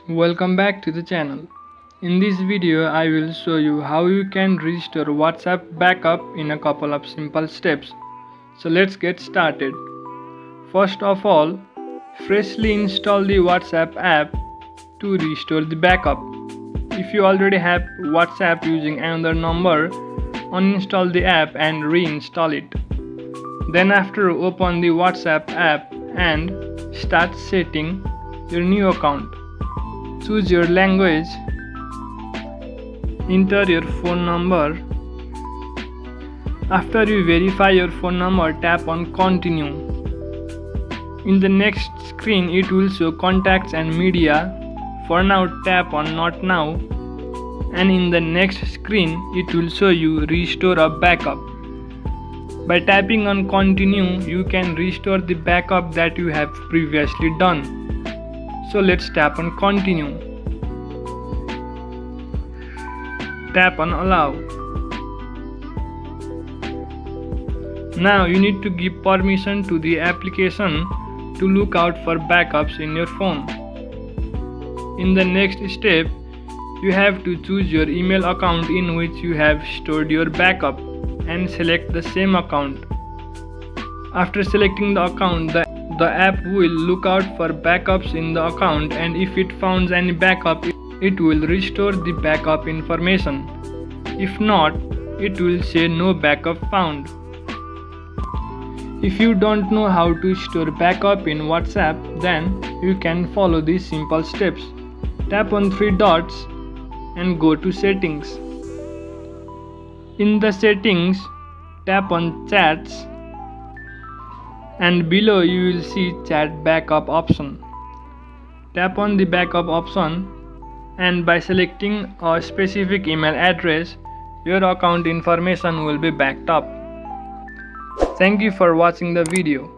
Welcome back to the channel. In this video I will show you how you can restore WhatsApp backup in a couple of simple steps. So let's get started. First of all, freshly install the WhatsApp app to restore the backup. If you already have WhatsApp using another number, uninstall the app and reinstall it. Then after, open the WhatsApp app and start setting your new account. Choose your language, enter your phone number. After you verify your phone number, tap on continue. In the next screen it will show contacts and media. For now, tap on not now, and in the next screen it will show you restore a backup. By tapping on continue, you can restore the backup that you have previously done. So let's tap on continue. Tap on allow. Now you need to give permission to the application to look out for backups in your phone. In the next step, you have to choose your email account in which you have stored your backup and select the same account. After selecting the account, the app will look out for backups in the account, and if it finds any backup, it will restore the backup information. If not, it will say no backup found. If you don't know how to store backup in WhatsApp, then you can follow these simple steps. Tap on three dots and go to settings. In the settings, tap on chats, and below you will see chat backup option. Tap on the backup option, and by selecting a specific email address, your account information will be backed up. Thank you for watching the video.